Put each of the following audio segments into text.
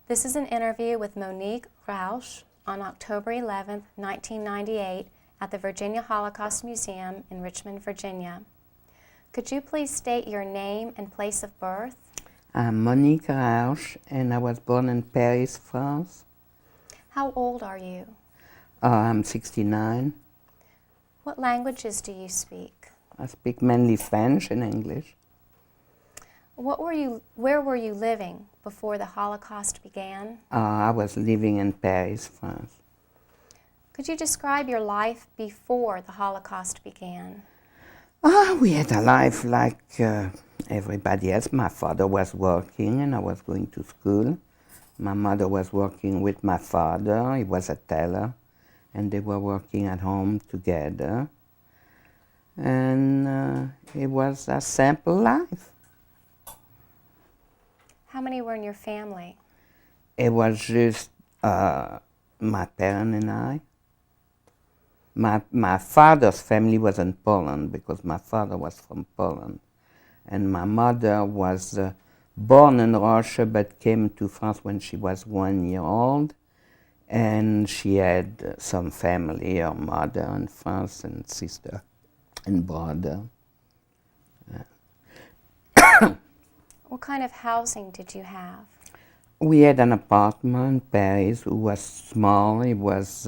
This is an interview with Monique Rauch on October 11, 1998 at the Virginia Holocaust Museum in Richmond, Virginia. Could you please state your name and place of birth? I'm Monique Rauch, and I was born in Paris, France. How old are you? I'm 69. What languages do you speak? I speak mainly French and English. Where were you living before the Holocaust began? I was living in Paris, France. Could you describe your life before the Holocaust began? We had a life like everybody else. My father was working and I was going to school. My mother was working with my father. He was a tailor, and they were working at home together. And it was a simple life. How many were in your family? It was just my parents and I. My father's family was in Poland because my father was from Poland. And my mother was born in Russia but came to France when she was 1 year old. And she had some family, her mother in France and sister and brother. What kind of housing did you have? We had an apartment in Paris. It was small. It was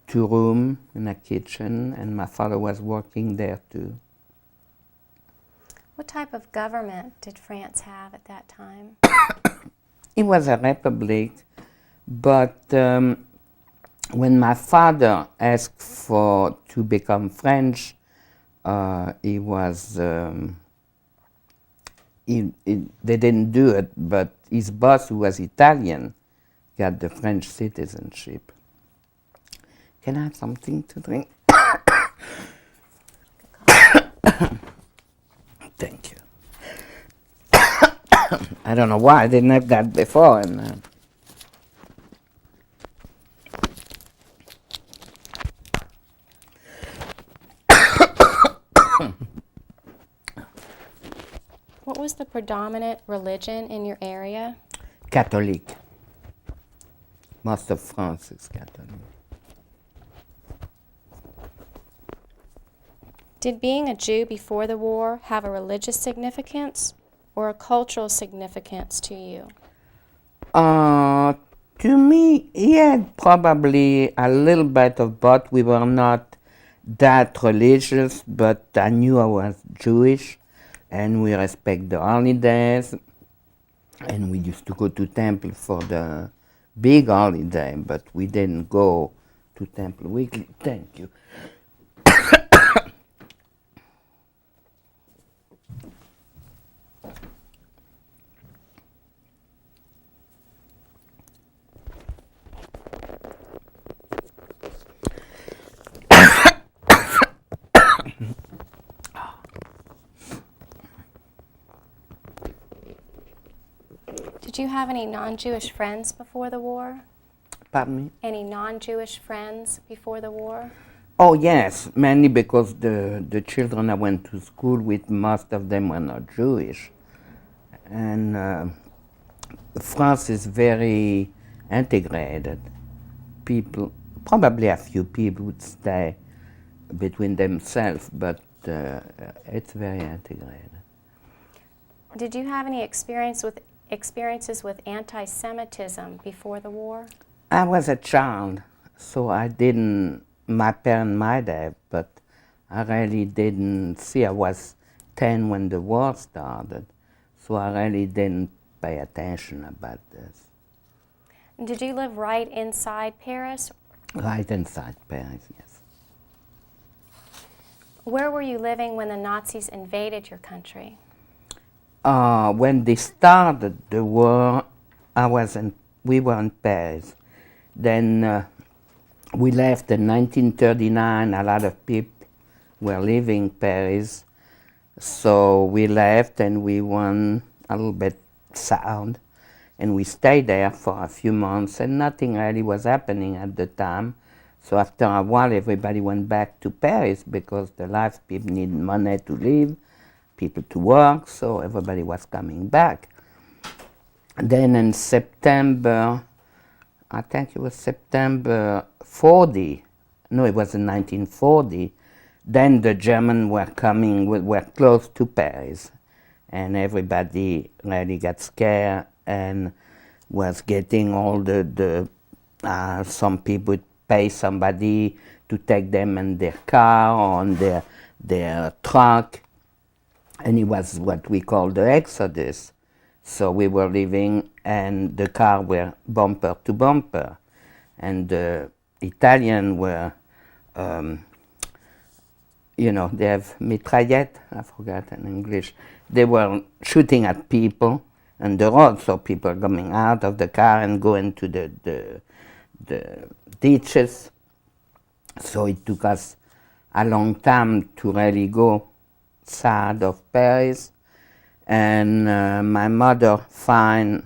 2 rooms and a kitchen, and my father was working there too. What type of government did France have at that time? It was a republic, but when my father asked to become French, they didn't do it, but his boss, who was Italian, got the French citizenship. Can I have something to drink? Thank you. I don't know why I didn't have that before. What was the predominant religion in your area? Catholic. Most of France is Catholic. Did being a Jew before the war have a religious significance or a cultural significance to you? To me, yeah, probably a little bit of both. We were not that religious, but I knew I was Jewish, and we respect the holidays, and we used to go to temple for the big holiday, but we didn't go to temple weekly. Thank you. Did you have any non-Jewish friends before the war? Pardon me? Any non-Jewish friends before the war? Oh yes, mainly because the children I went to school with, most of them were not Jewish. And France is very integrated. People, probably a few people would stay between themselves, but it's very integrated. Did you have any experiences with anti-Semitism before the war? I was a child, so I didn't, my parents might have, but I really didn't see. I was 10 when the war started, so I really didn't pay attention about this. Did you live right inside Paris? Right inside Paris, yes. Where were you living when the Nazis invaded your country? When they started the war, we were in Paris. Then we left in 1939. A lot of people were leaving Paris, so we left and we went a little bit south, and we stayed there for a few months, and nothing really was happening at the time. So after a while, everybody went back to Paris because the life people need money to live, people to work, so everybody was coming back. Then in September, I think it was September 40, no, it was in 1940, then the Germans were coming, were close to Paris, and everybody really got scared and was getting all some people would pay somebody to take them in their car or on their truck, and it was what we call the Exodus. So we were living, and the car were bumper to bumper, and the Italian were, they have mitraillette, I forgot in English. They were shooting at people on the road, so people coming out of the car and going to the ditches. So it took us a long time to really go south of Paris. And my mother found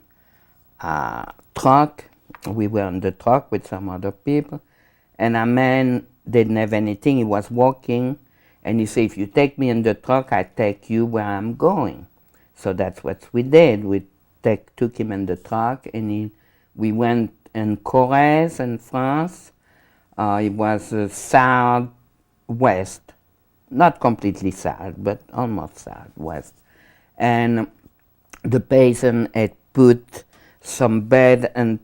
a truck. We were on the truck with some other people. And a man didn't have anything. He was walking. And he said, if you take me in the truck, I take you where I'm going. So that's what we did. We took him in the truck, and we went in Corrèze in France. It was southwest, not completely south, but almost southwest. And the peasant had put some bed and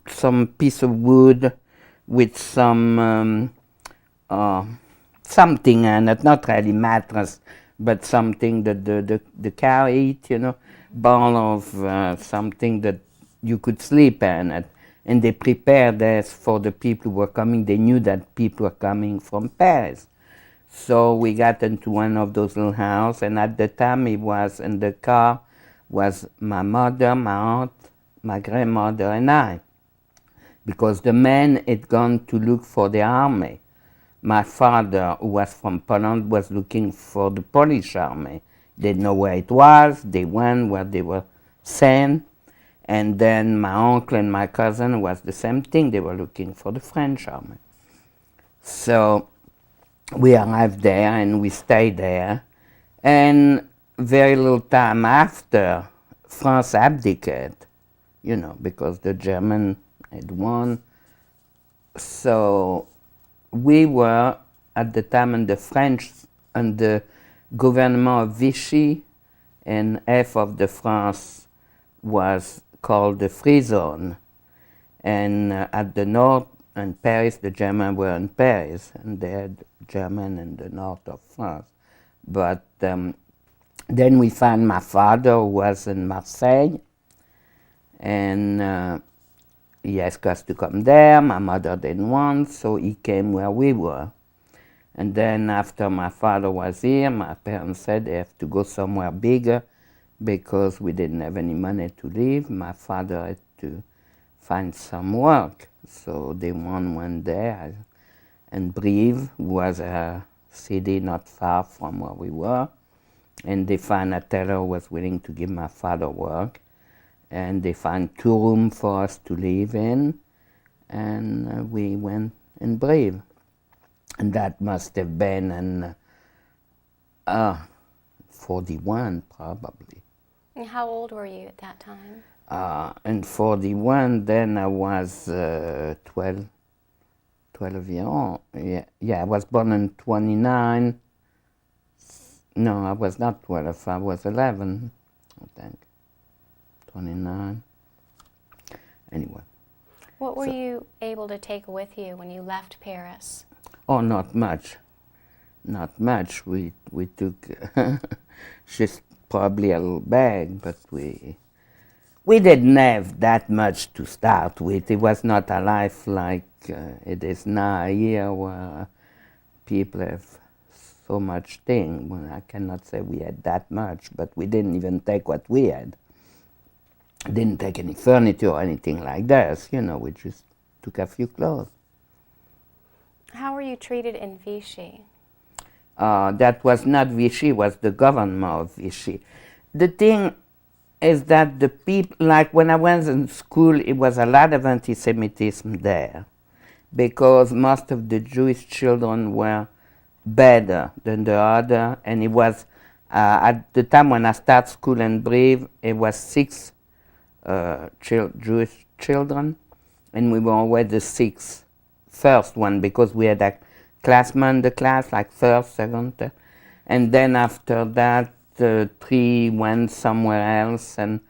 some piece of wood with some something in it, not really mattress, but something that the cow eat, ball of something that you could sleep in it. And they prepared this for the people who were coming. They knew that people were coming from Paris. So we got into one of those little houses, and at the time it was in the car was my mother, my aunt, my grandmother, and I. Because the men had gone to look for the army. My father, who was from Poland, was looking for the Polish army. They didn't know where it was. They went where they were sent. And then my uncle and my cousin was the same thing. They were looking for the French army. So we arrived there and we stayed there. And very little time after, France abdicated, because the Germans had won. So we were at the time in the French, and the government of Vichy, and half of the France was called the Free Zone. And at the north, in Paris, the Germans were in Paris, and they had German in the north of France. But then we found my father, who was in Marseille, and he asked us to come there. My mother didn't want, so he came where we were. And then after my father was here, my parents said they have to go somewhere bigger because we didn't have any money to live. My father had to find some work. So they went there. And Brive was a city not far from where we were. And they found a tailor who was willing to give my father work. And they found 2 rooms for us to live in. And we went in Brive. And that must have been in 41, probably. And how old were you at that time? In 41, then I was 12 years old. Yeah, I was born in 29. No, I was not 12. I was 11, I think. 29. Anyway. What were you able to take with you when you left Paris? Oh, not much. Not much. We took just probably a little bag, but we didn't have that much to start with. It was not a life like it is now here, where people have so much thing. Well, I cannot say we had that much, but we didn't even take what we had. Didn't take any furniture or anything like this. We just took a few clothes. How were you treated in Vichy? That was not Vichy, it was the government of Vichy. The thing is that the people, like when I was in school, it was a lot of anti-Semitism there, because most of the Jewish children were better than the other, and it was, at the time when I started school in Brive, it was 6 Jewish children, and we were always the first one, because we had a classman in the class, like first, second, and then after that, 3 went somewhere else, and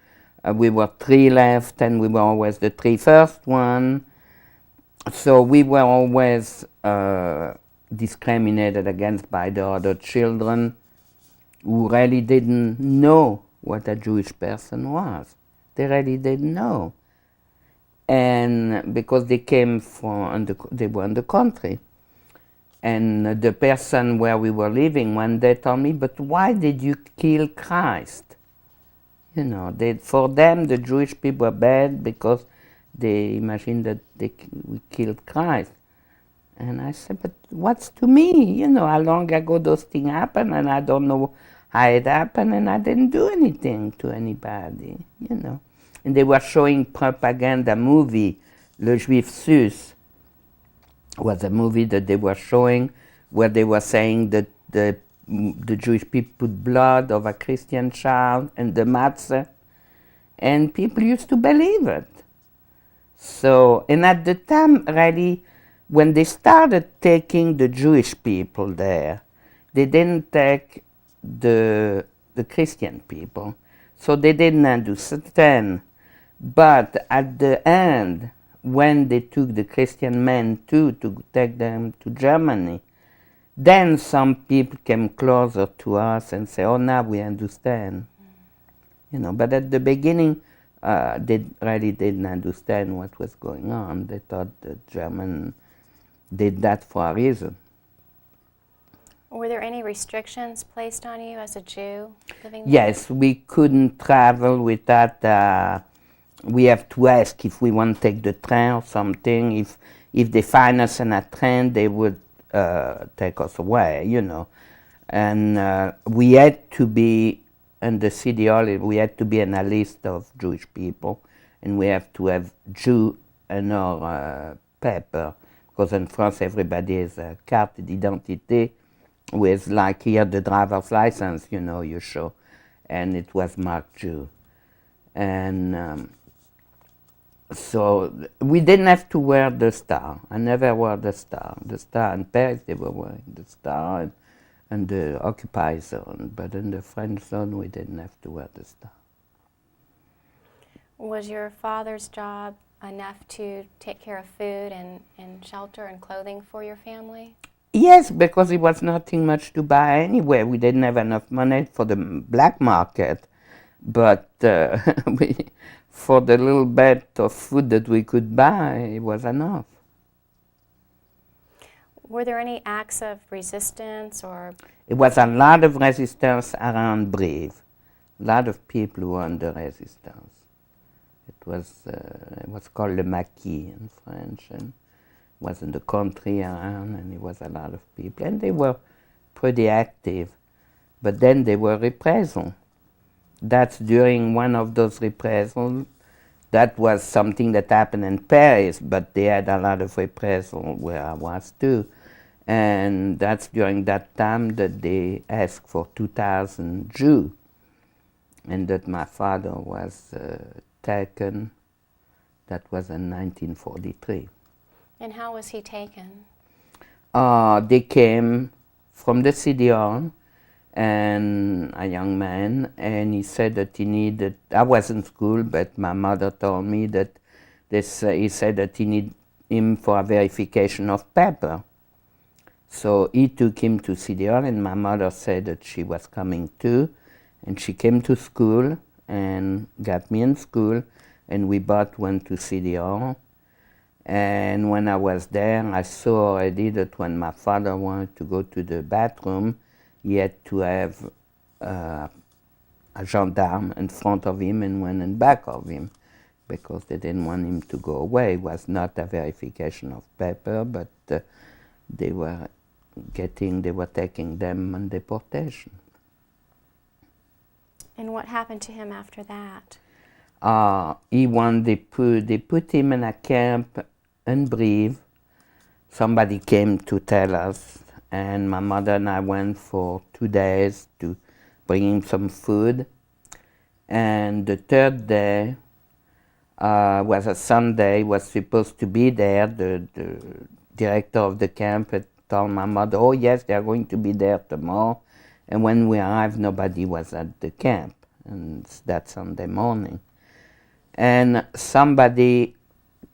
we were 3 left, and we were always the 3 first one. So we were always discriminated against by the other children who really didn't know what a Jewish person was. They really didn't know. And because they came they were in the country. And the person where we were living one day told me, but why did you kill Christ? You know, for them, the Jewish people were bad because they imagined that we killed Christ. And I said, but what's to me? You know, how long ago those things happened, and I don't know how it happened, and I didn't do anything to anybody, you know. And they were showing propaganda movie, Le Juif Sus was a movie that they were showing where they were saying that the Jewish people put blood of a Christian child in the matzah, and people used to believe it. So, and at the time, really, when they started taking the Jewish people there, they didn't take the Christian people. So they didn't understand. But at the end, when they took the Christian men too to take them to Germany, then some people came closer to us and say, oh, now we understand. You know, but at the beginning, they really didn't understand what was going on. They thought the German did that for a reason. Were there any restrictions placed on you as a Jew living there? Yes, we couldn't travel without, we have to ask if we want to take the train or something. If they find us in a train, they would take us away, you know. And we had to be in the city hall, we had to be in a list of Jewish people, and we have to have Jew in our paper, because in France everybody has a carte d'identité with, like here, the driver's license, you know, you show, and it was marked Jew. And so we didn't have to wear the star. I never wore the star. The star in Paris, they were wearing the star, and the occupied zone, but in the French zone, we didn't have to wear the star. Was your father's job enough to take care of food and shelter and clothing for your family? Yes, because it was nothing much to buy anyway. We didn't have enough money for the black market, but for the little bit of food that we could buy, it was enough. Were there any acts of resistance or? It was a lot of resistance around Brive. A lot of people were under resistance. It was called le maquis in French, and it was in the country around, and it was a lot of people. And they were pretty active. But then they were reprisals. That's during one of those reprisals. That was something that happened in Paris, but they had a lot of reprisals where I was too. And that's during that time that they asked for 2,000 Jews, and that my father was taken. That was in 1943. And how was he taken? They came from the city hall, and a young man, and he said that he needed, I was in school, but my mother told me that he said that he needed him for a verification of paper. So he took him to City Hall, and my mother said that she was coming too, and she came to school and got me in school, and we both went to City Hall. And when I was there, I saw already that when my father wanted to go to the bathroom, he had to have a gendarme in front of him and one in back of him, because they didn't want him to go away. It was not a verification of paper, but they were taking them on deportation. And what happened to him after that? They put him in a camp in Brive. Somebody came to tell us, and my mother and I went for 2 days to bring him some food. And the third day, Was a Sunday, was supposed to be there. The director of the camp had told my mother, oh yes, they are going to be there tomorrow. And when we arrived, nobody was at the camp, and it's that Sunday morning. And somebody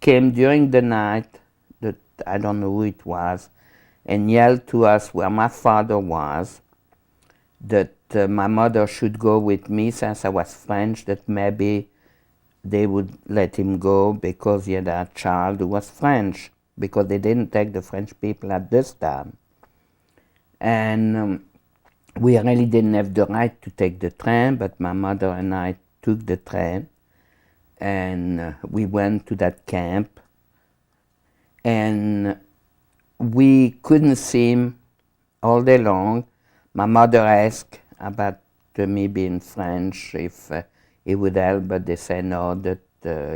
came during the night, that I don't know who it was, and yelled to us where my father was, that my mother should go with me since I was French, that maybe they would let him go because he had a child who was French, because they didn't take the French people at this time. And we really didn't have the right to take the train, but my mother and I took the train, and we went to that camp, and we couldn't see him all day long. My mother asked about me being French, if he would help, but they said no, that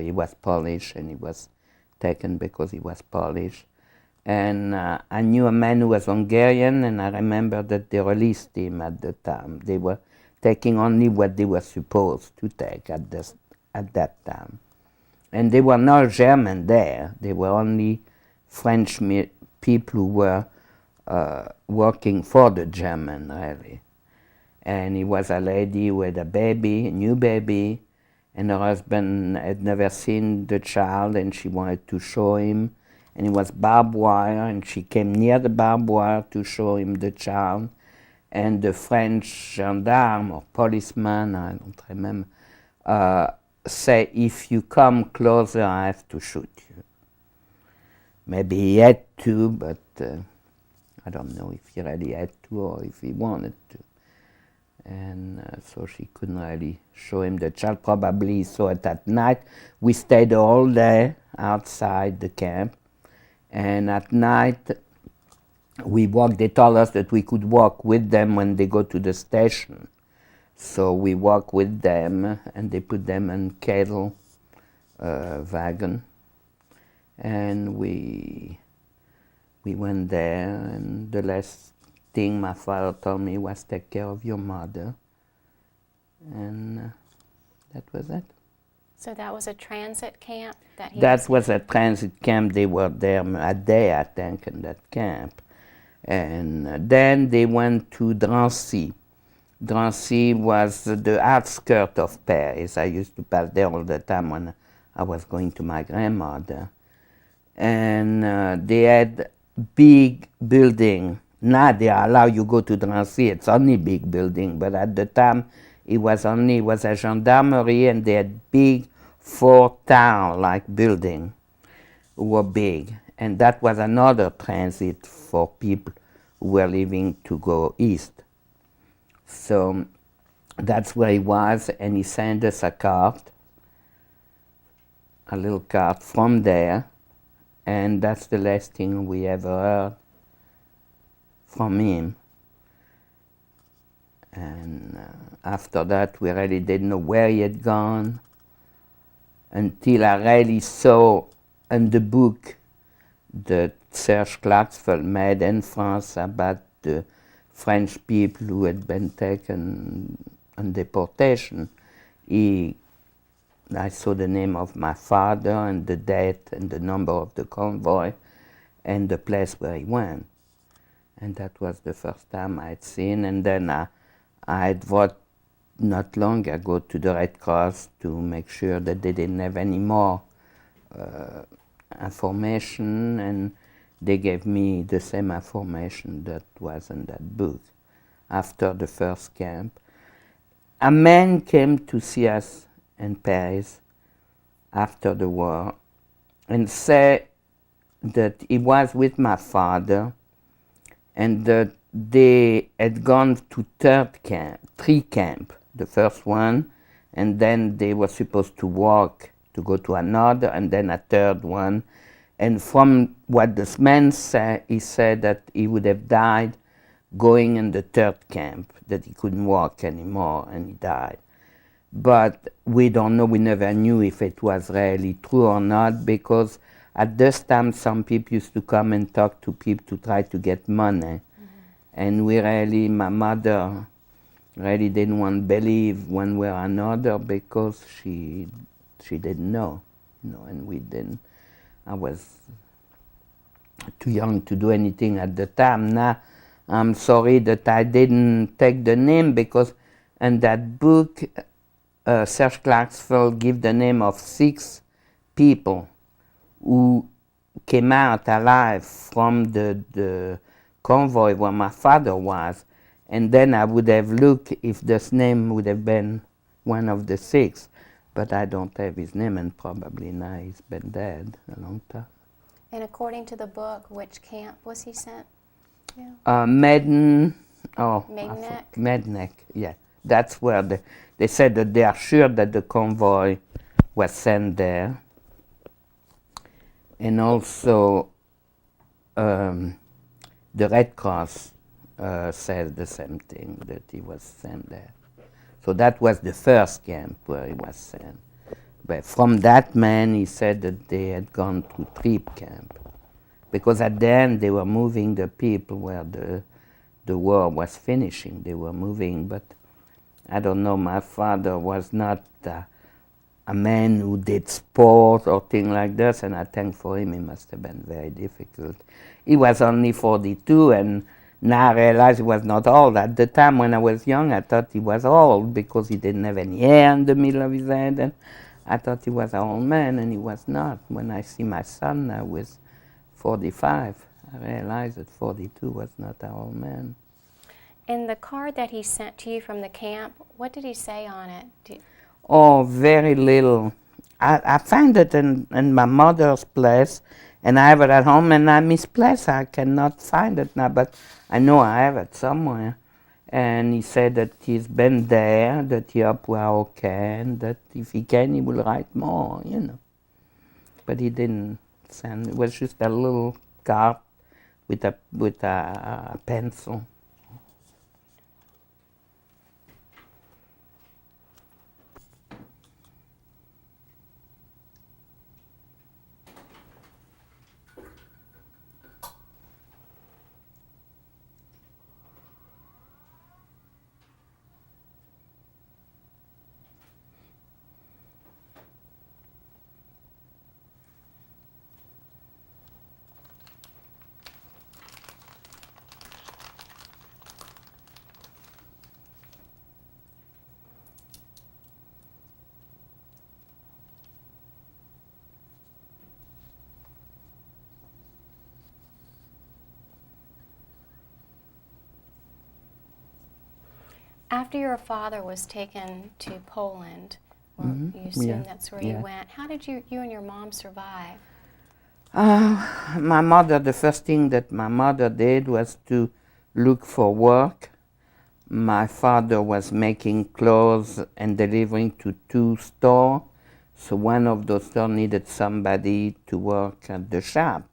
he was Polish, and he was taken because he was Polish. And I knew a man who was Hungarian, and I remember that they released him at the time. They were taking only what they were supposed to take at that time. And there were no German there. They were only French people who were working for the German, really. And he was a lady who had a baby, a new baby, and her husband had never seen the child, and she wanted to show him. And it was barbed wire, and she came near the barbed wire to show him the child. And the French gendarme or policeman, I don't remember, say, if you come closer, I have to shoot you. Maybe he had to, but I don't know if he really had to or if he wanted to. And so she couldn't really show him the child. Probably he saw it at night. We stayed all day outside the camp. And at night, we walked. They told us that we could walk with them when they go to the station. So we walked with them, and they put them in cattle wagon. And we went there, and the last thing my father told me was, take care of your mother. And that was it. So that was a transit camp that he That was a transit camp. They were there a day, I think, in that camp. And then they went to Drancy. Drancy was the outskirts of Paris. I used to pass there all the time when I was going to my grandmother. And they had big building. Now they allow you go to Drancy. It's only big building, but at the time it was a gendarmerie, and they had big fort town-like building, were big. And that was another transit for people who were leaving to go east. So that's where he was, and he sent us a card, a little card from there, and that's the last thing we ever heard from him. And after that, we really didn't know where he had gone, until I really saw in the book that Serge Klaxfeld made in France about the French people who had been taken on deportation. I saw the name of my father and the date and the number of the convoy and the place where he went. And that was the first time I had seen. And then I had brought not long ago to the Red Cross to make sure that they didn't have any more information, and they gave me the same information that was in that book. After the first camp, a man came to see us in Paris after the war and said that he was with my father, and that they had gone to three camps. The first one, and then they were supposed to walk to go to another, and then a third one. And from what this man said, he said that he would have died going in the third camp, that he couldn't walk anymore, and he died. But we don't know, we never knew if it was really true or not, because at this time some people used to come and talk to people to try to get money. And my mother really didn't want to believe one way or another, because she didn't know. and we didn't. I was too young to do anything at the time. Now, I'm sorry that I didn't take the name, because in that book, Serge Clarksville gave the name of 6 people who came out alive from the convoy where my father was. And then I would have looked if this name would have been one of the 6. But I don't have his name, and probably now he's been dead a long time. And according to the book, which camp was he sent to? Medneck, yeah. That's where they said that they are sure that the convoy was sent there. And also the Red Cross says the same thing, that he was sent there. So that was the first camp where he was sent. But from that man, he said that they had gone to Trip camp, because at the end they were moving the people where the war was finishing. They were moving, but I don't know, my father was not a man who did sport or things like this, and I think for him it must have been very difficult. He was only 42, and now I realize he was not old. At the time when I was young, I thought he was old because he didn't have any hair in the middle of his head, and I thought he was an old man, and he was not. When I see my son now with 45, I realize that 42 was not an old man. In the card that he sent to you from the camp, what did he say on it? Oh, very little. I find it in my mother's place, and I have it at home, and I misplaced. I cannot find it now, but I know I have it somewhere. And he said that he's been there, that he hope we're okay, and that if he can, he will write more, But he didn't send. It was just a little card with a pencil. After your father was taken to Poland, you assume that's where he went, how did you and your mom survive? My mother, the first thing that my mother did was to look for work. My father was making clothes and delivering to 2 stores, so one of those stores needed somebody to work at the shop.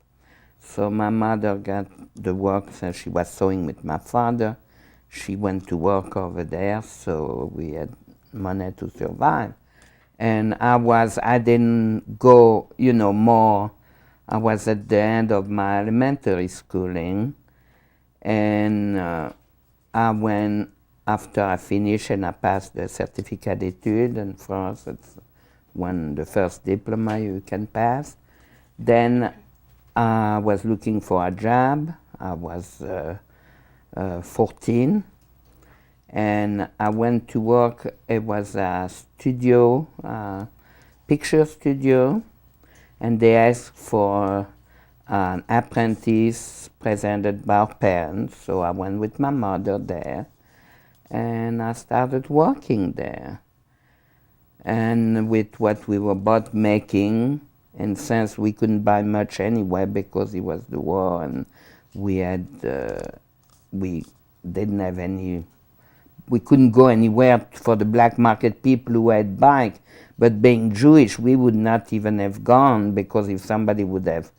So my mother got the work, so she was sewing with my father. She went to work over there, so we had money to survive. And I didn't go, more. I was at the end of my elementary schooling, and I went, after I finished and I passed the certificate d'études in France, it's the first diploma you can pass. Then I was looking for a job. I was 14, and I went to work. It was a studio, picture studio, and they asked for an apprentice presented by our parents, so I went with my mother there, and I started working there. And with what we were both making, and since we couldn't buy much anyway because it was the war, and we didn't have any, we couldn't go anywhere for the black market people who had bike. But being Jewish, we would not even have gone, because if somebody would have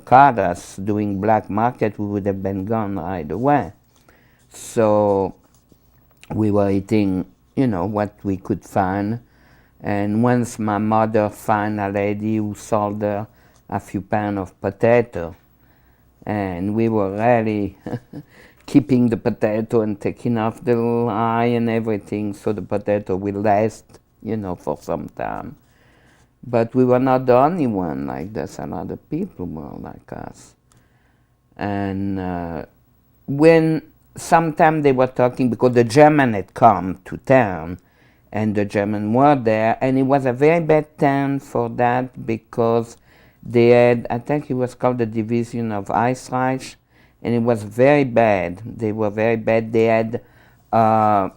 caught us doing black market, we would have been gone right away. So we were eating, what we could find. And once my mother found a lady who sold her a few pounds of potato, and we were really keeping the potato and taking off the little eye and everything, so the potato will last, for some time. But we were not the only one like this. A lot of people were like us. And when sometime they were talking, because the German had come to town, and the German were there, and it was a very bad town for that, because they had, I think it was called the Division of Österreich, and it was very bad. They were very bad. They had a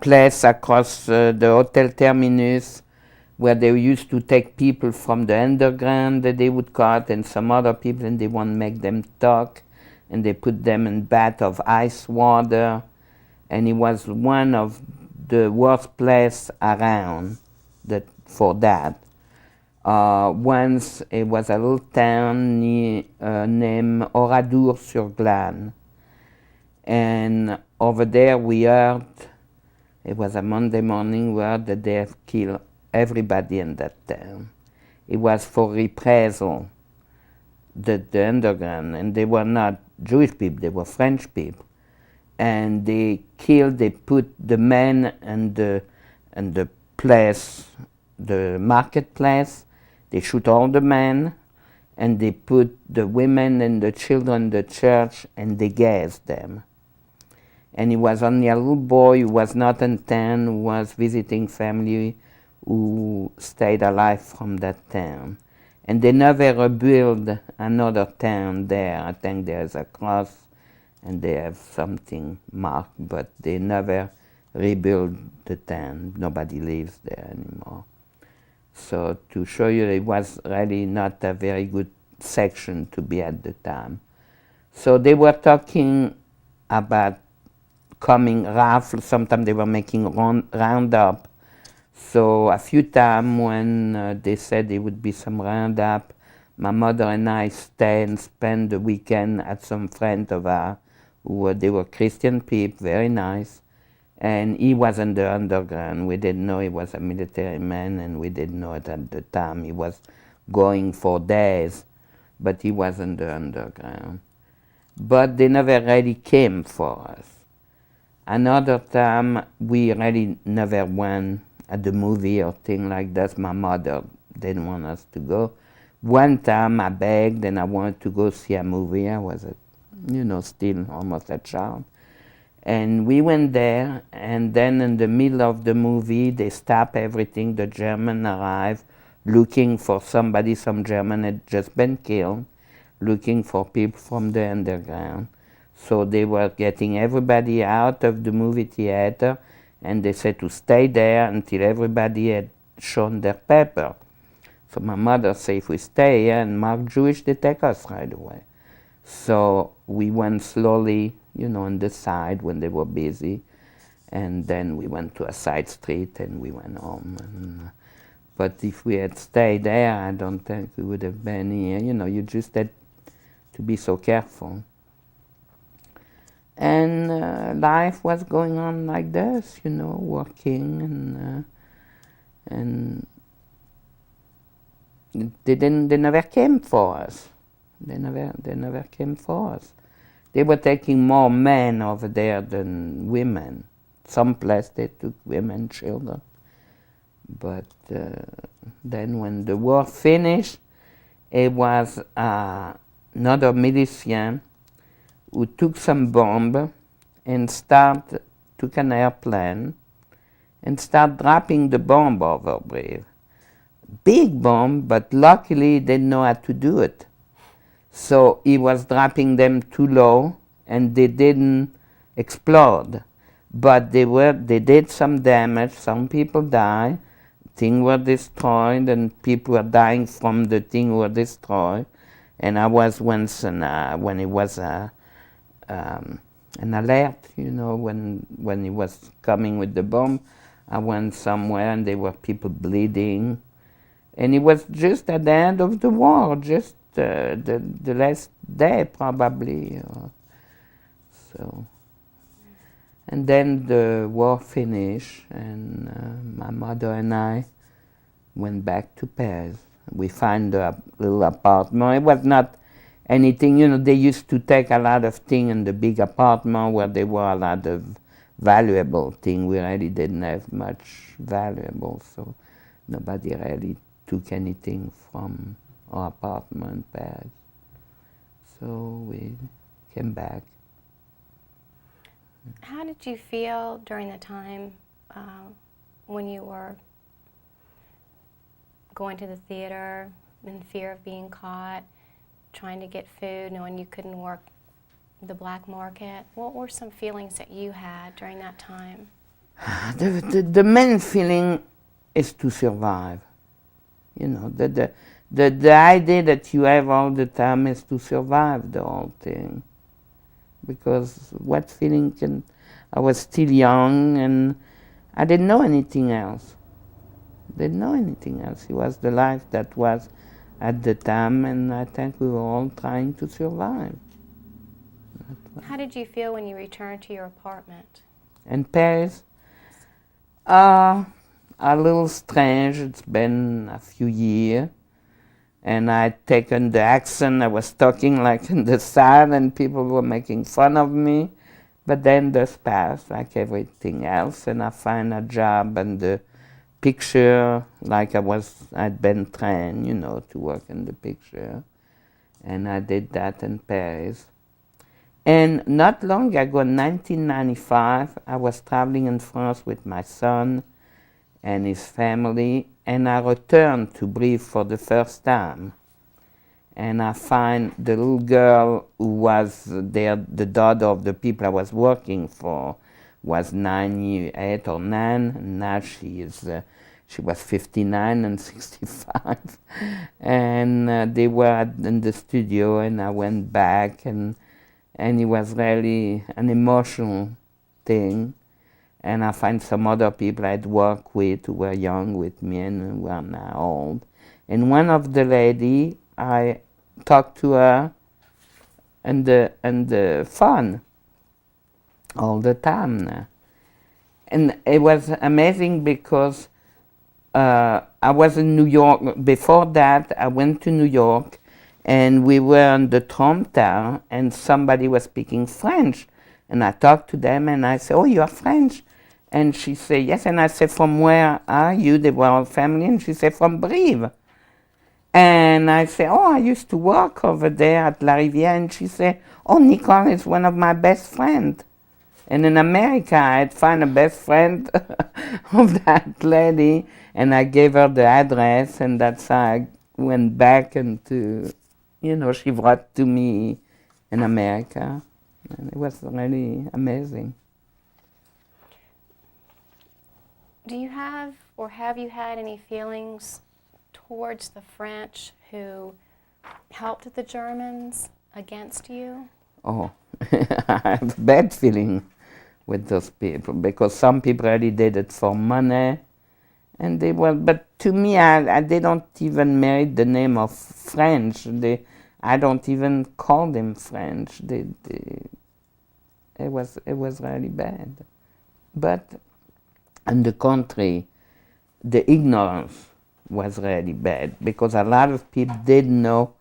place across the Hotel Terminus where they used to take people from the underground that they would cut, and some other people, and they want to make them talk, and they put them in bath of ice water, and it was one of the worst place around for that. Once it was a little town named Oradour-sur-Glane, and over there we heard, it was a Monday morning, we heard that they have killed everybody in that town. It was for reprisal, the underground, and they were not Jewish people, they were French people. And they put the men and the place, the marketplace, they shoot all the men, and they put the women and the children in the church, and they gassed them. And it was only a little boy who was not in town, who was visiting family, who stayed alive from that town. And they never rebuilt another town there. I think there's a cross and they have something marked, but they never rebuilt the town. Nobody lives there anymore. So to show you, it was really not a very good section to be at the time. So they were talking about coming raffle. Sometimes they were making roundup. So a few times when they said there would be some roundup, my mother and I stayed and spent the weekend at some friend of ours. They were Christian people, very nice. And he was in the underground. We didn't know he was a military man, and we didn't know it at the time. He was going for days, but he was in the underground. But they never really came for us. Another time, we really never went at the movie or thing like that. My mother didn't want us to go. One time I begged and I wanted to go see a movie. I was, still almost a child. And we went there, and then in the middle of the movie, they stopped everything. The German arrived looking for somebody. Some German had just been killed, looking for people from the underground. So they were getting everybody out of the movie theater, and they said to stay there until everybody had shown their paper. So my mother said, if we stay here and mark Jewish, they take us right away. So we went slowly, on the side when they were busy, and then we went to a side street and we went home. But if we had stayed there, I don't think we would have been here. You just had to be so careful. And life was going on like this, working, and they never came for us. They never came for us. They were taking more men over there than women. Some place they took women, children. But then when the war finished, it was another militian who took some bomb and took an airplane and started dropping the bomb over Brive. Big bomb, but luckily they didn't know how to do it. So he was dropping them too low, and they didn't explode. But they did some damage. Some people died. Things were destroyed, and people were dying from the things were destroyed. And I was once when it was an alert, when it was coming with the bomb, I went somewhere and there were people bleeding. And it was just at the end of the war, just the last day probably. So, and then the war finished, and my mother and I went back to Paris. We found a little apartment. It was not anything, they used to take a lot of things in the big apartment where there were a lot of valuable things. We really didn't have much valuable, so Nobody really took anything from our apartment Paris. So we came back. How did you feel during the time when you were going to the theater in fear of being caught, trying to get food, knowing you couldn't work the black market? What were some feelings that you had during that time? The main feeling is to survive. You know, the idea that you have all the time is to survive the whole thing. Because what feeling can... I was still young and I didn't know anything else. Didn't know anything else. It was the life that was at the time, and I think we were all trying to survive. How did you feel when you returned to your apartment? In Paris? A little strange. It's been a few years, and I'd taken the accent. I was talking like in the South, and people were making fun of me. But then this passed, like everything else, and I find a job and the picture, like I'd been trained, you know, to work in the picture, and I did that in Paris. And not long ago, in 1995, I was traveling in France with my son and his family, and I returned to Brive for the first time. And I find the little girl who was there, the daughter of the people I was working for, was 8 or 9, and now she was 59 and 65. And they were in the studio, and I went back, and it was really an emotional thing. And I find some other people I'd worked with who were young with me and who were now old. And one of the lady, I talked to her in the phone all the time now. And it was amazing because I was in New York. Before that, I went to New York, and we were in the Trump Tower, and somebody was speaking French. And I talked to them, and I said, "Oh, you are French?" And she said, "Yes." And I said, "From where are you?" They were all family. And she said, "From Brive." And I said, "Oh, I used to work over there at La Rivière." And she said, "Oh, Nicole is one of my best friends." And in America, I'd find a best friend of that lady, and I gave her the address, and that's how I went back into, you know, she brought to me in America. And it was really amazing. Do you have, or have you had any feelings towards the French who helped the Germans against you? Oh, I have a bad feeling with those people, because some people really did it for money, and they were, but to me, they don't even merit the name of French. I don't even call them French. It was really bad. But in the country, the ignorance was really bad, because a lot of people didn't know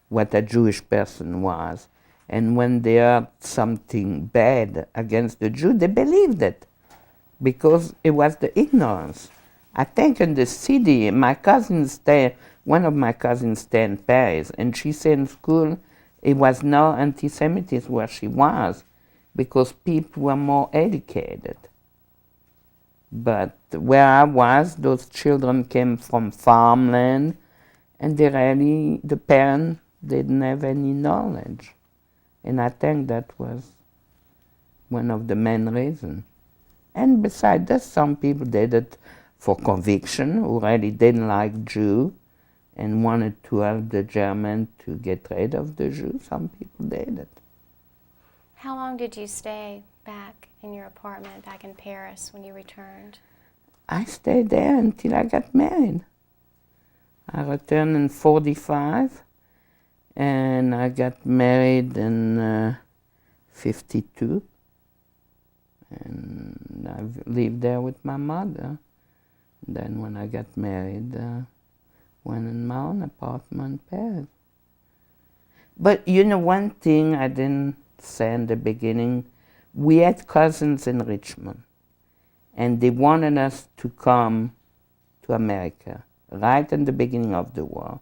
what a Jewish person was. And when they heard something bad against the Jew, they believed it, because it was the ignorance. I think in the city, one of my cousins stayed in Paris, and she said in school it was no anti-Semitism where she was, because people were more educated. But where I was, those children came from farmland, and the parents didn't have any knowledge. And I think that was one of the main reasons. And besides that, some people did it for conviction, who really didn't like Jew and wanted to help the German to get rid of the Jews. Some people did it. How long did you stay back in your apartment back in Paris when you returned? I stayed there until I got married. I returned in 1945, and I got married in 1952. And I lived there with my mother. Then when I got married, went in my own apartment in Paris. But you know, one thing I didn't say in the beginning, we had cousins in Richmond, and they wanted us to come to America, right in the beginning of the war.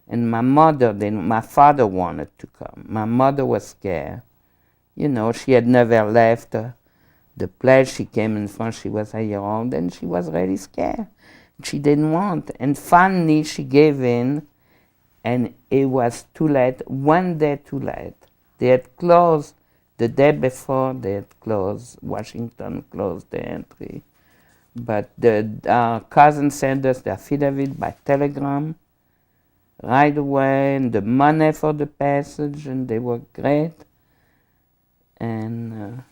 And my father wanted to come. My mother was scared. You know, she had never left the place. She came in France, she was a year old, and she was really scared. She didn't want. And finally, she gave in, and it was too late, one day too late. They had closed, the day before they had closed, Washington closed the entry. But our cousin sent us the affidavit by telegram right away, and the money for the passage, and they were great. And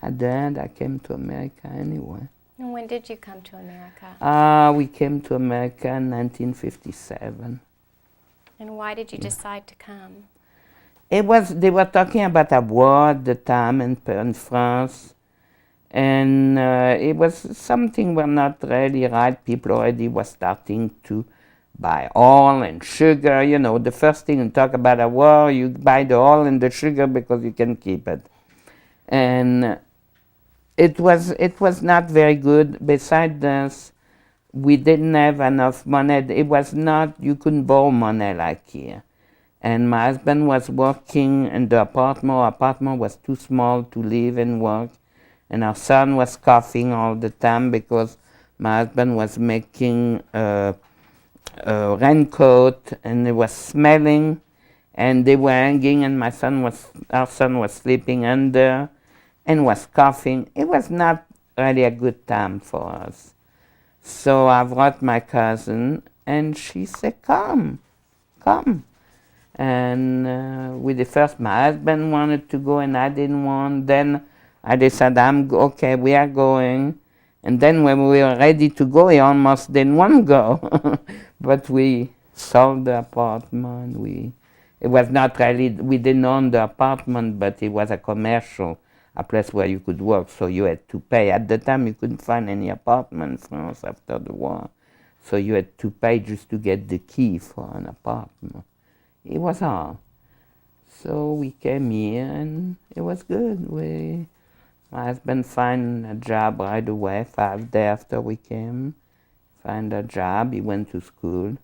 at the end, I came to America anyway. And when did you come to America? We came to America in 1957. And why did you decide to come? They were talking about a war at the time in France, and it was something were not really right. People already were starting to buy oil and sugar. You know, the first thing you talk about a war, you buy the oil and the sugar because you can keep it. And it was not very good. Besides this, we didn't have enough money. It was not, you couldn't borrow money like here. And my husband was working in the apartment. Our apartment was too small to live and work. And our son was coughing all the time because my husband was making a raincoat, and it was smelling, and they were hanging, and our son was sleeping under and was coughing. It was not really a good time for us. So I brought my cousin, and she said, come. And with the first, my husband wanted to go, and I didn't want. Then I decided, okay, we are going. And then when we were ready to go, he almost didn't want to go. But we sold the apartment. It was not really, we didn't own the apartment, but it was a commercial, a place where you could work, so you had to pay. At the time, you couldn't find any apartment in France after the war. So you had to pay just to get the key for an apartment. It was hard. So we came here, and it was good. My husband found a job right away, 5 days after we came. Found a job, he went to school.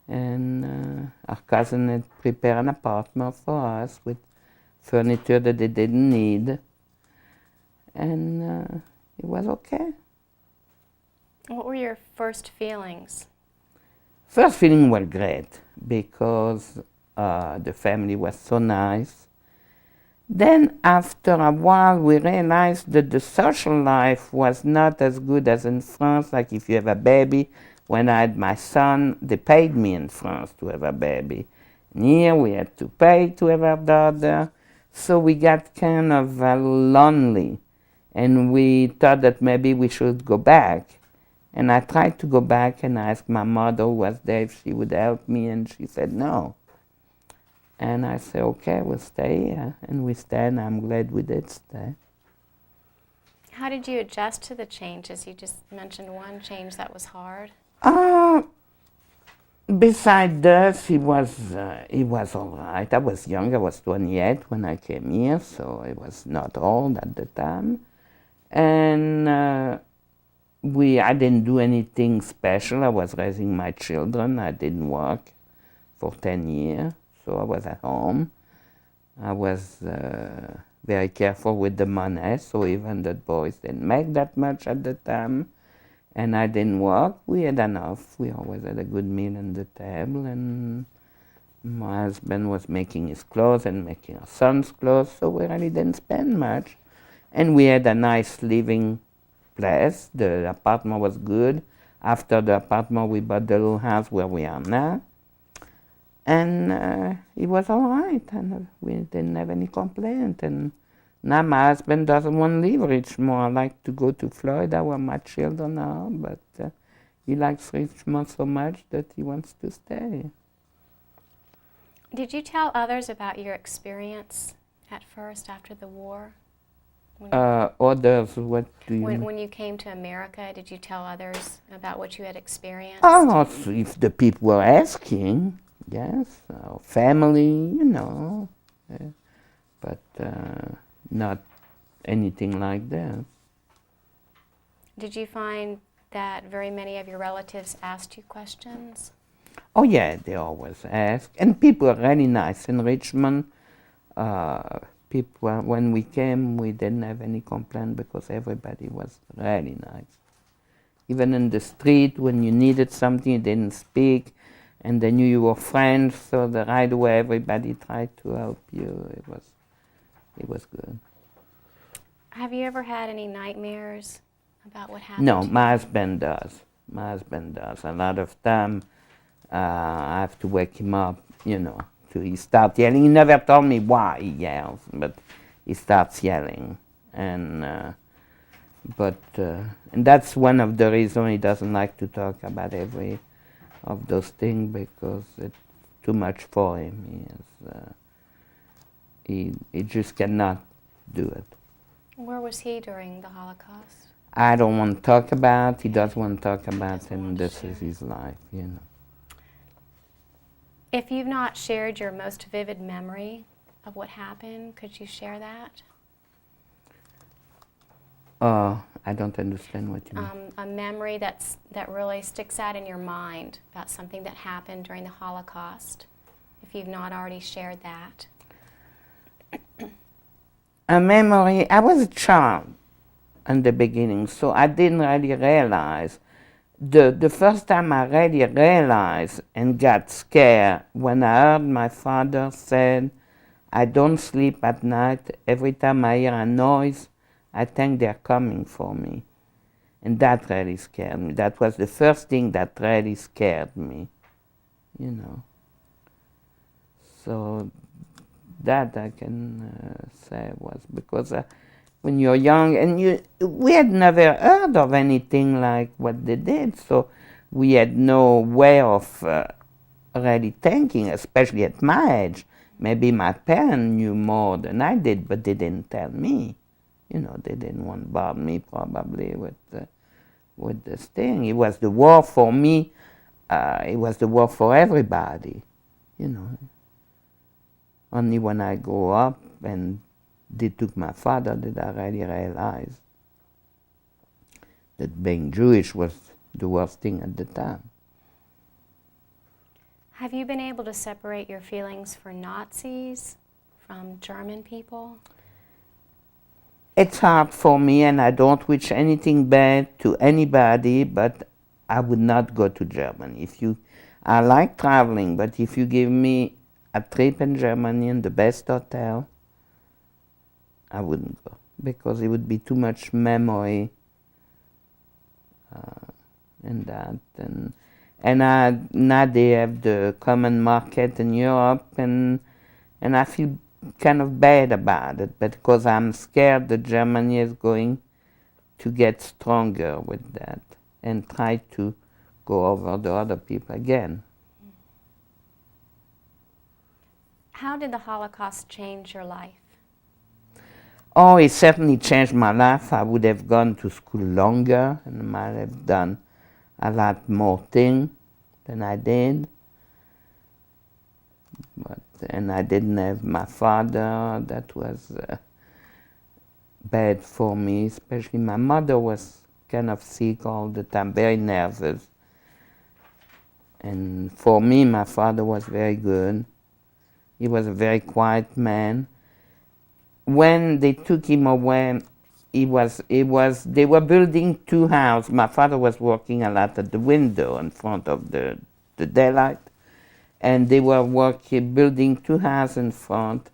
And our cousin had prepared an apartment for us with furniture that they didn't need. And it was okay. What were your first feelings? First feeling was great because the family was so nice. Then after a while we realized that the social life was not as good as in France. Like if you have a baby, when I had my son, they paid me in France to have a baby. And here we had to pay to have a daughter. So we got kind of lonely, and we thought that maybe we should go back. And I tried to go back, and I asked my mother, who was there, if she would help me, and she said no. And I said, okay, we'll stay here. And we stayed, and I'm glad we did stay. How did you adjust to the changes? You just mentioned one change that was hard. Besides this, he was all right. I was young. I was 28 when I came here, so I was not old at the time. And I didn't do anything special. I was raising my children. I didn't work for 10 years, so I was at home. I was very careful with the money, so even the boys didn't make that much at the time. And I didn't work. We had enough. We always had a good meal on the table, and my husband was making his clothes and making our son's clothes, so we really didn't spend much. And we had a nice living place. The apartment was good. After the apartment, we bought the little house where we are now. And it was all right, and we didn't have any complaint. And now my husband doesn't want to leave Richmond. I like to go to Florida where my children are, but he likes Richmond so much that he wants to stay. Did you tell others about your experience at first after the war? Others, what do you mean? When you came to America, did you tell others about what you had experienced? Oh, so if the people were asking, yes, family, you know, but not anything like that. Did you find that very many of your relatives asked you questions? Oh yeah, they always ask, and people are really nice in Richmond. People, when we came, we didn't have any complaint because everybody was really nice. Even in the street, when you needed something, you didn't speak, and they knew you were French, so right away everybody tried to help you. It was good. Have you ever had any nightmares about what happened No, to you? my husband does. My husband does. A lot of time, I have to wake him up, till he starts yelling. He never told me why he yells, but he starts yelling. And that's one of the reasons he doesn't like to talk about every of those things, because it's too much for him. He just cannot do it. Where was he during the Holocaust? I don't want to talk about. He doesn't want to talk about, and this is his life. If you've not shared your most vivid memory of what happened, could you share that? I don't understand what you mean. A memory that really sticks out in your mind about something that happened during the Holocaust, if you've not already shared that. A memory, I was a child in the beginning, so I didn't really realize. The first time I really realized and got scared when I heard my father said, "I don't sleep at night. Every time I hear a noise, I think they're coming for me." And that really scared me. That was the first thing that really scared me, So that I can say was because when you're young, and we had never heard of anything like what they did, so we had no way of really thinking, especially at my age. Maybe my parents knew more than I did, but they didn't tell me. They didn't want to bother me probably with this thing. It was the war for me. It was the war for everybody, Only when I grew up and they took my father did I really realize that being Jewish was the worst thing at the time. Have you been able to separate your feelings for Nazis from German people? It's hard for me, and I don't wish anything bad to anybody, but I would not go to Germany. I like traveling, but if you give me a trip in Germany in the best hotel, I wouldn't go, because it would be too much memory in that. And now they have the common market in Europe, and I feel kind of bad about it, because I'm scared that Germany is going to get stronger with that and try to go over the other people again. How did the Holocaust change your life? Oh, it certainly changed my life. I would have gone to school longer and might have done a lot more things than I did. And I didn't have my father. That was bad for me, especially my mother was kind of sick all the time, very nervous. And for me, my father was very good. He was a very quiet man. When they took him away, they were building two houses. My father was working a lot at the window in front of the daylight, and they were building two houses in front,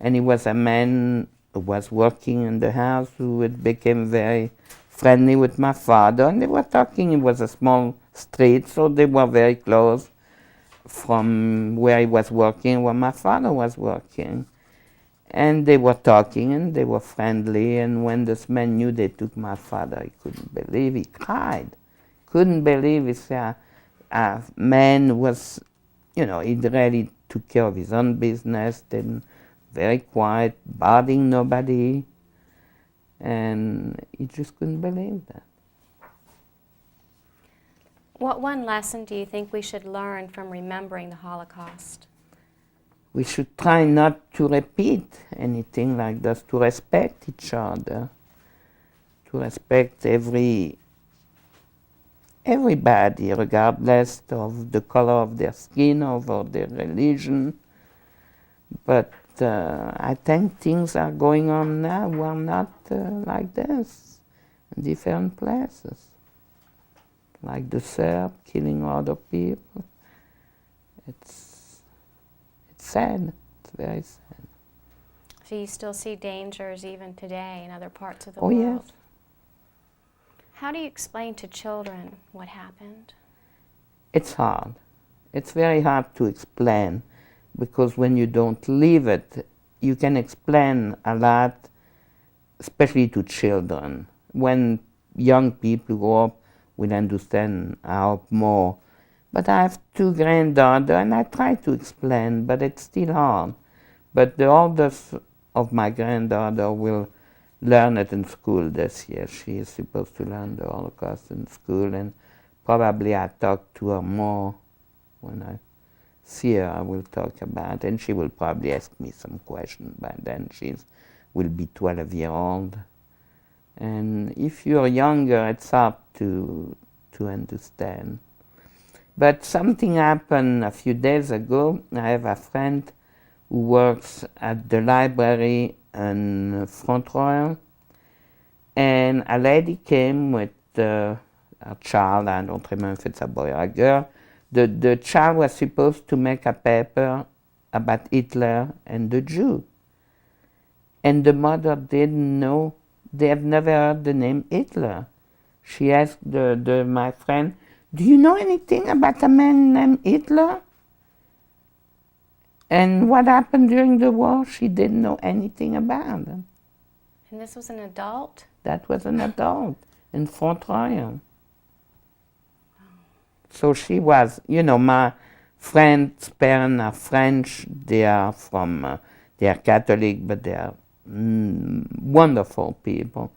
and he was a man who was working in the house who had became very friendly with my father, and they were talking. It was a small street, so they were very close from where he was working, where my father was working. And they were talking, and they were friendly, and when this man knew they took my father, he couldn't believe. He cried. Couldn't believe his man was, he really took care of his own business, didn't, very quiet, bothering nobody, and he just couldn't believe that. What one lesson do you think we should learn from remembering the Holocaust? We should try not to repeat anything like this, to respect each other, to respect every everybody, regardless of the color of their skin or of their religion. But I think things are going on now who are not like this in different places. Like the Serb killing other people. It's sad. It's very sad. So you still see dangers even today in other parts of the Oh, world? yes. How do you explain to children what happened? It's hard. It's very hard to explain, because when you don't live it, you can explain a lot, especially to children. When young people grow up, will understand, I hope, more. But I have 2 granddaughters, and I try to explain, but it's still hard. But the oldest of my granddaughter will learn it in school this year. She is supposed to learn the Holocaust in school, and probably I talk to her more. When I see her, I will talk about it, and she will probably ask me some questions. By then she will be 12 years old. And if you're younger, it's hard to understand. But something happened a few days ago. I have a friend who works at the library in Front Royal, and a lady came with a child. I don't remember if it's a boy or a girl. The child was supposed to make a paper about Hitler and the Jew. And the mother didn't know. They have never heard the name Hitler. She asked my friend, "Do you know anything about a man named Hitler?" And what happened during the war, she didn't know anything about it. And this was an adult? That was an adult in Front Royal. So she was, my friend's parents are French. They are they are Catholic, but they are wonderful people.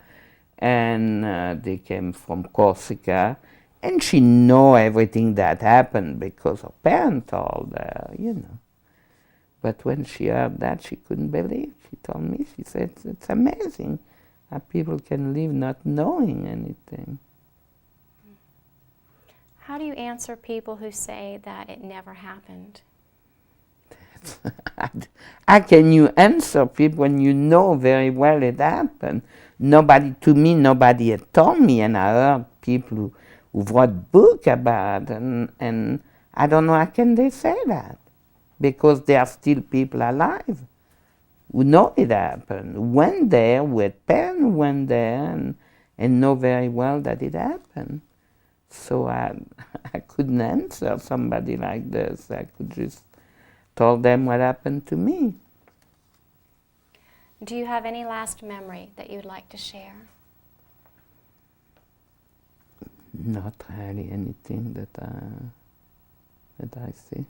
And they came from Corsica. And she know everything that happened because her parents told her, But when she heard that, she couldn't believe. She told me, she said, it's amazing how people can live not knowing anything. How do you answer people who say that it never happened? How can you answer people when you know very well it happened? Nobody had told me, and I heard people who wrote books about it, and I don't know how can they say that, because there are still people alive who know it happened, went there with pen, went there, and know very well that it happened. So I couldn't answer somebody like this. I could just tell them what happened to me. Do you have any last memory that you'd like to share? Not really anything that I see.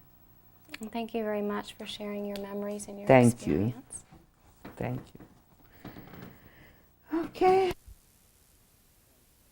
Well, thank you very much for sharing your memories and your Thank experience. you. Thank you. Okay.